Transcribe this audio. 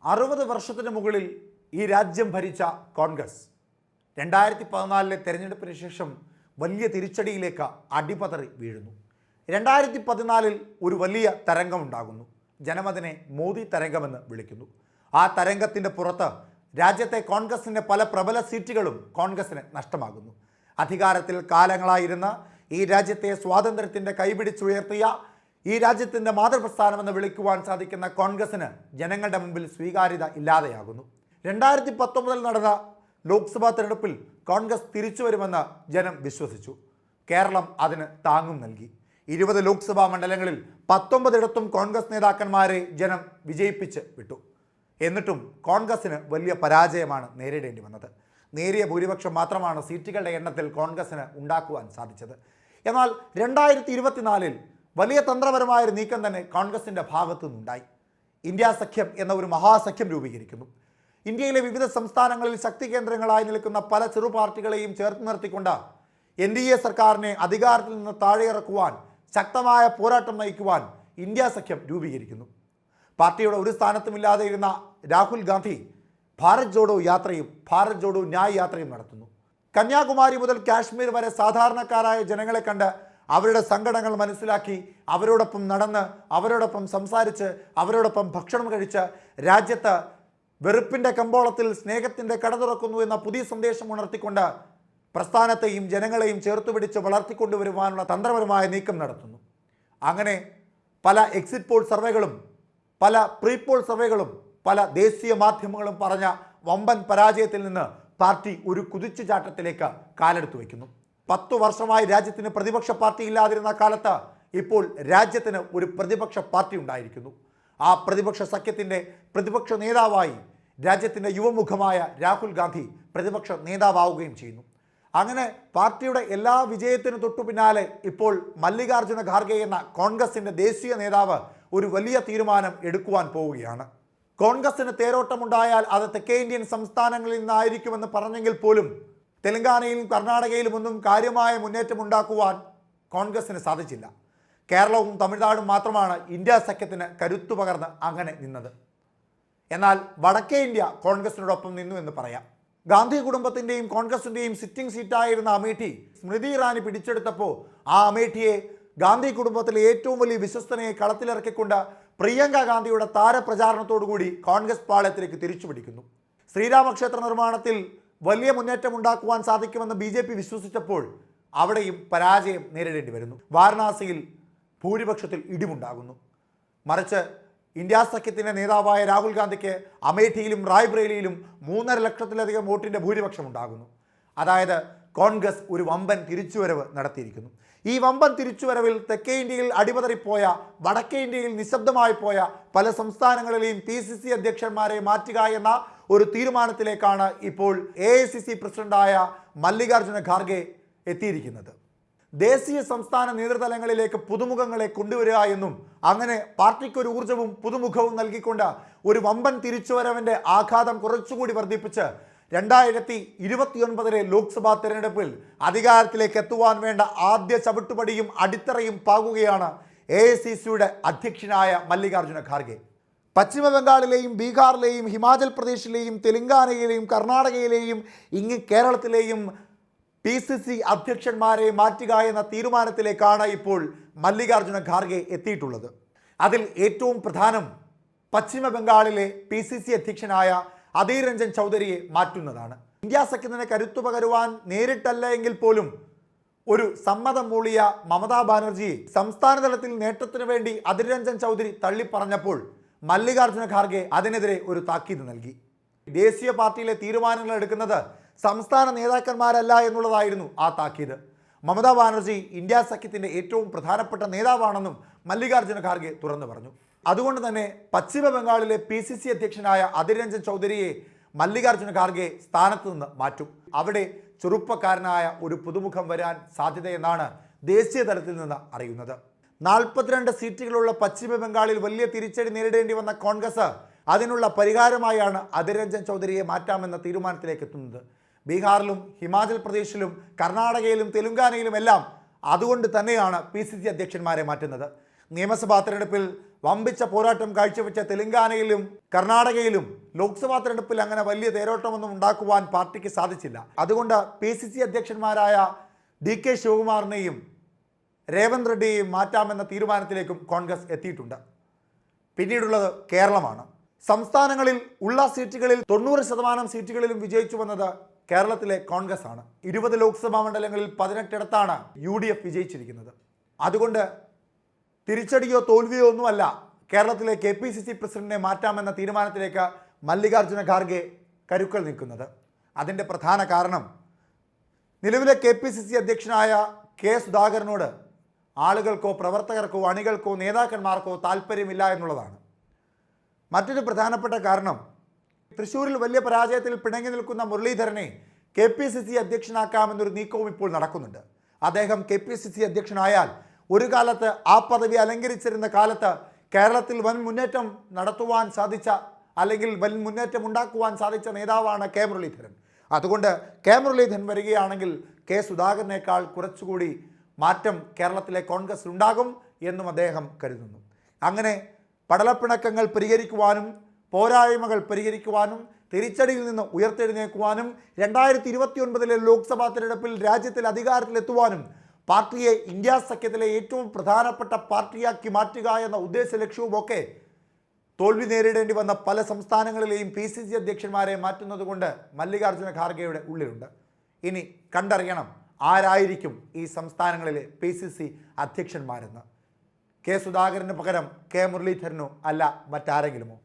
60 വർഷത്തിന് മുകളിൽ ഈ രാജ്യം ഭരിച്ച കോൺഗ്രസ് 2014 തെരഞ്ഞെടുപ്പിന് ശേഷം വലിയ തിരിച്ചടിയിലേക്ക് അടിപതറി വീഴുന്നു. 2014 ഒരു വലിയ തരംഗമുണ്ടാകുന്നു. ജനമതിനെ മോദി തരംഗമെന്ന് വിളിക്കുന്നു. ആ തരംഗത്തിൻ്റെ പുറത്ത് രാജ്യത്തെ കോൺഗ്രസിൻ്റെ പല പ്രബല സീറ്റുകളും കോൺഗ്രസിന് നഷ്ടമാകുന്നു. അധികാരത്തിൽ കാലങ്ങളായിരുന്ന ഈ രാജ്യത്തെ സ്വാതന്ത്ര്യത്തിൻ്റെ കൈപിടിച്ചുയർത്തിയ ഈ രാജ്യത്തിൻ്റെ മാതൃപ്രസ്ഥാനമെന്ന് വിളിക്കുവാൻ സാധിക്കുന്ന കോൺഗ്രസിന് ജനങ്ങളുടെ മുമ്പിൽ സ്വീകാര്യത ഇല്ലാതെയാകുന്നു. 2019 നടന്ന ലോക്സഭാ തെരഞ്ഞെടുപ്പിൽ കോൺഗ്രസ് തിരിച്ചു വരുമെന്ന് ജനം വിശ്വസിച്ചു. കേരളം അതിന് താങ്ങും നൽകി. 20 ലോക്സഭാ മണ്ഡലങ്ങളിൽ 19 കോൺഗ്രസ് നേതാക്കന്മാരെ ജനം വിജയിപ്പിച്ച് വിട്ടു. എന്നിട്ടും കോൺഗ്രസിന് വലിയ പരാജയമാണ് നേരിടേണ്ടി വന്നത്. നേരിയ ഭൂരിപക്ഷം മാത്രമാണ് സീറ്റുകളുടെ എണ്ണത്തിൽ കോൺഗ്രസിന് ഉണ്ടാക്കുവാൻ സാധിച്ചത്. എന്നാൽ 2024 വലിയ തന്ത്രപരമായൊരു നീക്കം തന്നെ കോൺഗ്രസിൻ്റെ ഭാഗത്തു നിന്നുണ്ടായി. ഇന്ത്യ സഖ്യം എന്ന ഒരു മഹാസഖ്യം രൂപീകരിക്കുന്നു. ഇന്ത്യയിലെ വിവിധ സംസ്ഥാനങ്ങളിൽ ശക്തി കേന്ദ്രങ്ങളായി നിൽക്കുന്ന പല ചെറു പാർട്ടികളെയും ചേർത്ത് നിർത്തിക്കൊണ്ട് NDA സർക്കാരിനെ അധികാരത്തിൽ നിന്ന് താഴെയിറക്കുവാൻ ശക്തമായ പോരാട്ടം നയിക്കുവാൻ ഇന്ത്യ സഖ്യം രൂപീകരിക്കുന്നു. പാർട്ടിയുടെ ഒരു സ്ഥാനത്തുമില്ലാതെ ഇരുന്ന രാഹുൽ ഗാന്ധി ഭാരത് ജോഡോ യാത്രയും ഭാരത് ജോഡോ ന്യായ് യാത്രയും നടത്തുന്നു. കന്യാകുമാരി മുതൽ കാശ്മീർ വരെ സാധാരണക്കാരായ ജനങ്ങളെ കണ്ട് അവരുടെ സങ്കടങ്ങൾ മനസ്സിലാക്കി അവരോടൊപ്പം നടന്ന് അവരോടൊപ്പം സംസാരിച്ച് അവരോടൊപ്പം ഭക്ഷണം കഴിച്ച് രാജ്യത്ത് വെറുപ്പിൻ്റെ കമ്പോളത്തിൽ സ്നേഹത്തിൻ്റെ കട തുറക്കുന്നു എന്ന പുതിയ സന്ദേശം ഉണർത്തിക്കൊണ്ട് പ്രസ്ഥാനത്തെയും ജനങ്ങളെയും ചേർത്തുപിടിച്ച് വളർത്തിക്കൊണ്ടുവരുവാനുള്ള തന്ത്രപരമായ നീക്കം നടത്തുന്നു. അങ്ങനെ പല എക്സിറ്റ് പോൾ സർവേകളും പല പ്രീ പോൾ സർവേകളും പല ദേശീയ മാധ്യമങ്ങളും പറഞ്ഞ വമ്പൻ പരാജയത്തിൽ നിന്ന് പാർട്ടി ഒരു കുതിച്ചുചാട്ടത്തിലേക്ക് കാലെടുത്തു വയ്ക്കുന്നു. 10 വർഷമായി രാജ്യത്തിന് പ്രതിപക്ഷ പാർട്ടി ഇല്ലാതിരുന്ന കാലത്ത് ഇപ്പോൾ രാജ്യത്തിന് ഒരു പ്രതിപക്ഷ പാർട്ടി ഉണ്ടായിരിക്കുന്നു. ആ പ്രതിപക്ഷ സഖ്യത്തിൻ്റെ പ്രതിപക്ഷ നേതാവായി രാജ്യത്തിൻ്റെ യുവമുഖമായ രാഹുൽ ഗാന്ധി പ്രതിപക്ഷ നേതാവാവുകയും ചെയ്യുന്നു. അങ്ങനെ പാർട്ടിയുടെ എല്ലാ വിജയത്തിനു തൊട്ടു പിന്നാലെ ഇപ്പോൾ മല്ലികാർജ്ജുന ഖാർഗെ എന്ന കോൺഗ്രസിൻ്റെ ദേശീയ നേതാവ് ഒരു വലിയ തീരുമാനം എടുക്കുവാൻ പോവുകയാണ്. കോൺഗ്രസിന് തേരോട്ടമുണ്ടായാൽ അത് തെക്കേ ഇന്ത്യൻ സംസ്ഥാനങ്ങളിൽ നിന്നായിരിക്കുമെന്ന് പറഞ്ഞെങ്കിൽ പോലും തെലങ്കാനയിലും കർണാടകയിലും ഒന്നും കാര്യമായ മുന്നേറ്റം ഉണ്ടാക്കുവാൻ കോൺഗ്രസിന് സാധിച്ചില്ല. കേരളവും തമിഴ്നാടും മാത്രമാണ് ഇന്ത്യ സഖ്യത്തിന് കരുത്തു പകർന്ന് അങ്ങനെ നിന്നത്. എന്നാൽ വടക്കേ ഇന്ത്യ കോൺഗ്രസിനോടൊപ്പം നിന്നു എന്ന് പറയാം. ഗാന്ധി കുടുംബത്തിൻ്റെയും കോൺഗ്രസിൻ്റെയും സിറ്റിംഗ് സീറ്റായിരുന്ന അമേഠി സ്മൃതി ഇറാനി പിടിച്ചെടുത്തപ്പോൾ ആ അമേഠിയെ ഗാന്ധി കുടുംബത്തിലെ ഏറ്റവും വലിയ വിശ്വസ്തനെ കളത്തിലിറക്കിക്കൊണ്ട് പ്രിയങ്ക ഗാന്ധിയുടെ താരപ്രചാരണത്തോടുകൂടി കോൺഗ്രസ് പാളയത്തിലേക്ക് തിരിച്ചു പിടിക്കുന്നു. ശ്രീരാമക്ഷേത്ര നിർമ്മാണത്തിൽ വലിയ മുന്നേറ്റം ഉണ്ടാക്കുവാൻ സാധിക്കുമെന്ന് BJP വിശ്വസിച്ചപ്പോൾ അവിടെയും പരാജയം നേരിടേണ്ടി വരുന്നു. വാരണാസിയിൽ ഭൂരിപക്ഷത്തിൽ ഇടിവുണ്ടാകുന്നു. മറിച്ച് ഇന്ത്യ സഖ്യത്തിൻ്റെ നേതാവായ രാഹുൽ ഗാന്ധിക്ക് അമേഠിയിലും റായ്ബറേലിയിലും 3.5 ലക്ഷത്തിലധികം വോട്ടിൻ്റെ ഭൂരിപക്ഷം ഉണ്ടാകുന്നു. അതായത് കോൺഗ്രസ് ഒരു വമ്പൻ തിരിച്ചുവരവ് നടത്തിയിരിക്കുന്നു. ഈ വമ്പൻ തിരിച്ചുവരവിൽ തെക്കേ ഇന്ത്യയിൽ അടിപതറിപ്പോയ വടക്കേ ഇന്ത്യയിൽ നിശബ്ദമായി പോയ പല സംസ്ഥാനങ്ങളിലെയും PCC അധ്യക്ഷന്മാരെ മാറ്റുക എന്ന ഒരു തീരുമാനത്തിലേക്കാണ് ഇപ്പോൾ AICC പ്രസിഡന്റായ മല്ലികാർജ്ജുന ഖാർഗെ എത്തിയിരിക്കുന്നത്. ദേശീയ സംസ്ഥാന നേതൃതലങ്ങളിലേക്ക് പുതുമുഖങ്ങളെ കൊണ്ടുവരിക എന്നും അങ്ങനെ പാർട്ടിക്കൊരു ഊർജ്ജവും പുതുമുഖവും നൽകിക്കൊണ്ട് ഒരു വമ്പൻ തിരിച്ചുവരവിൻ്റെ ആഘാതം കുറച്ചുകൂടി വർദ്ധിപ്പിച്ച് 2029 ലോക്സഭാ തെരഞ്ഞെടുപ്പിൽ അധികാരത്തിലേക്ക് എത്തുവാൻ വേണ്ട ആദ്യ ചവിട്ടുപടിയും അടിത്തറയും പാകുകയാണ് AICCയുടെ അധ്യക്ഷനായ മല്ലികാർജ്ജുന ഖാർഗെ. പശ്ചിമ ബംഗാളിലെയും ബീഹാറിലെയും ഹിമാചൽ പ്രദേശിലെയും തെലങ്കാനയിലെയും കർണാടകയിലെയും ഇങ്ങ് കേരളത്തിലെയും PCC അധ്യക്ഷന്മാരെ മാറ്റുക എന്ന തീരുമാനത്തിലേക്കാണ് ഇപ്പോൾ മല്ലികാർജ്ജുന ഖാർഗെ എത്തിയിട്ടുള്ളത്. അതിൽ ഏറ്റവും പ്രധാനം പശ്ചിമ ബംഗാളിലെ PCC അധ്യക്ഷനായ അധീർ രഞ്ജൻ ചൗധരിയെ മാറ്റുന്നതാണ്. ഇന്ത്യ സഖ്യത്തിന് കരുത്തു പകരുവാൻ നേരിട്ടല്ല എങ്കിൽ പോലും ഒരു സമ്മതം മൂളിയ മമതാ ബാനർജിയെ സംസ്ഥാന തലത്തിൽ നേട്ടത്തിനു വേണ്ടി അധീർ രഞ്ജൻ ചൗധരി തള്ളിപ്പറഞ്ഞപ്പോൾ മല്ലികാർജ്ജുന ഖാർഗെ അതിനെതിരെ ഒരു താക്കീത് നൽകി. ദേശീയ പാർട്ടിയിലെ തീരുമാനങ്ങൾ എടുക്കുന്നത് സംസ്ഥാന നേതാക്കന്മാരല്ല എന്നുള്ളതായിരുന്നു ആ താക്കീത്. മമതാ ബാനർജി ഇന്ത്യ സഖ്യത്തിൻ്റെ ഏറ്റവും പ്രധാനപ്പെട്ട നേതാവാണെന്നും മല്ലികാർജ്ജുന ഖാർഗെ തുറന്നു പറഞ്ഞു. അതുകൊണ്ട് തന്നെ പശ്ചിമ ബംഗാളിലെ PCC അധ്യക്ഷനായ അധീർ രഞ്ജൻ ചൗധരിയെ മല്ലികാർജ്ജുന ഖാർഗെ സ്ഥാനത്ത് നിന്ന് മാറ്റും. അവിടെ ചെറുപ്പക്കാരനായ ഒരു പുതുമുഖം വരാൻ സാധ്യതയെന്നാണ് ദേശീയ തലത്തിൽ നിന്ന് അറിയുന്നത്. 42 സീറ്റുകളുള്ള പശ്ചിമ ബംഗാളിൽ വലിയ തിരിച്ചടി നേരിടേണ്ടി വന്ന കോൺഗ്രസ് അതിനുള്ള പരിഹാരമായാണ് അധീർ രഞ്ജൻ ചൗധരിയെ മാറ്റാമെന്ന തീരുമാനത്തിലേക്ക് എത്തുന്നത്. ബീഹാറിലും ഹിമാചൽ പ്രദേശിലും കർണാടകയിലും തെലുങ്കാനയിലും എല്ലാം അതുകൊണ്ട് തന്നെയാണ് PCC അധ്യക്ഷന്മാരെ മാറ്റുന്നത്. നിയമസഭാ തെരഞ്ഞെടുപ്പിൽ വമ്പിച്ച പോരാട്ടം കാഴ്ചവെച്ച തെലങ്കാനയിലും കർണാടകയിലും ലോക്സഭാ തെരഞ്ഞെടുപ്പിൽ അങ്ങനെ വലിയ തേരോട്ടമൊന്നും ഉണ്ടാക്കുവാൻ പാർട്ടിക്ക് സാധിച്ചില്ല. അതുകൊണ്ട് PCC അധ്യക്ഷന്മാരായ DK ശിവകുമാറിനെയും രേവന്ത് റെഡ്ഡിയെയും മാറ്റാമെന്ന തീരുമാനത്തിലേക്കും കോൺഗ്രസ് എത്തിയിട്ടുണ്ട്. പിന്നീടുള്ളത് കേരളമാണ്. സംസ്ഥാനങ്ങളിൽ ഉള്ള സീറ്റുകളിൽ 90% സീറ്റുകളിലും വിജയിച്ചു വന്നത് കേരളത്തിലെ കോൺഗ്രസ് ആണ്. 20 ലോക്സഭാ മണ്ഡലങ്ങളിൽ 18 UDF വിജയിച്ചിരിക്കുന്നത്. അതുകൊണ്ട് തിരിച്ചടിയോ തോൽവിയോ ഒന്നുമല്ല കേരളത്തിലെ KPCC പ്രസിഡന്റിനെ മാറ്റാമെന്ന തീരുമാനത്തിലേക്ക് മല്ലികാർജ്ജുന ഖാർഗെ കരുക്കൾ നിൽക്കുന്നത്. അതിൻ്റെ പ്രധാന കാരണം നിലവിലെ KPCC അധ്യക്ഷനായ K സുധാകരനോട് ആളുകൾക്കോ പ്രവർത്തകർക്കോ അണികൾക്കോ നേതാക്കന്മാർക്കോ താല്പര്യമില്ല എന്നുള്ളതാണ്. മറ്റൊരു പ്രധാനപ്പെട്ട കാരണം തൃശ്ശൂരിൽ വലിയ പരാജയത്തിൽ പിണങ്ങി നിൽക്കുന്ന മുരളീധരനെ KPCC അധ്യക്ഷനാക്കാമെന്നൊരു നീക്കവും ഇപ്പോൾ നടക്കുന്നുണ്ട്. അദ്ദേഹം KPCC അധ്യക്ഷനായാൽ ഒരു കാലത്ത് ആ പദവി അലങ്കരിച്ചിരുന്ന കാലത്ത് കേരളത്തിൽ വൻ മുന്നേറ്റം നടത്തുവാൻ സാധിച്ച അല്ലെങ്കിൽ വൻ മുന്നേറ്റം ഉണ്ടാക്കുവാൻ സാധിച്ച നേതാവാണ് K മുരളീധരൻ. അതുകൊണ്ട് K മുരളീധരൻ വരികയാണെങ്കിൽ K സുധാകരനേക്കാൾ കുറച്ചുകൂടി മാറ്റം കേരളത്തിലെ കോൺഗ്രസ് ഉണ്ടാകും എന്നും അദ്ദേഹം കരുതുന്നു. അങ്ങനെ പടലപ്പിണക്കങ്ങൾ പരിഹരിക്കുവാനും പോരായ്മകൾ പരിഹരിക്കുവാനും തിരിച്ചടിയിൽ നിന്ന് ഉയർത്തെഴുന്നേൽക്കുവാനും 2029 ലോക്സഭാ തെരഞ്ഞെടുപ്പിൽ രാജ്യത്തിൽ അധികാരത്തിലെത്തുവാനും പാർട്ടിയെ ഇന്ത്യ സഖ്യത്തിലെ ഏറ്റവും പ്രധാനപ്പെട്ട പാർട്ടിയാക്കി മാറ്റുക എന്ന ഉദ്ദേശ ലക്ഷ്യവുമൊക്കെ തോൽവി നേരിടേണ്ടി വന്ന പല സംസ്ഥാനങ്ങളിലെയും PCC അധ്യക്ഷന്മാരെ മാറ്റുന്നത് കൊണ്ട് മല്ലികാർജ്ജുന ഖാർഗെയുടെ ഉള്ളിലുണ്ട്. ഇനി കണ്ടറിയണം ആരായിരിക്കും ഈ സംസ്ഥാനങ്ങളിലെ PCC അധ്യക്ഷന്മാരെന്ന്. K സുധാകരന് പകരം K മുരളീധരനോ അല്ല മറ്റാരെങ്കിലുമോ?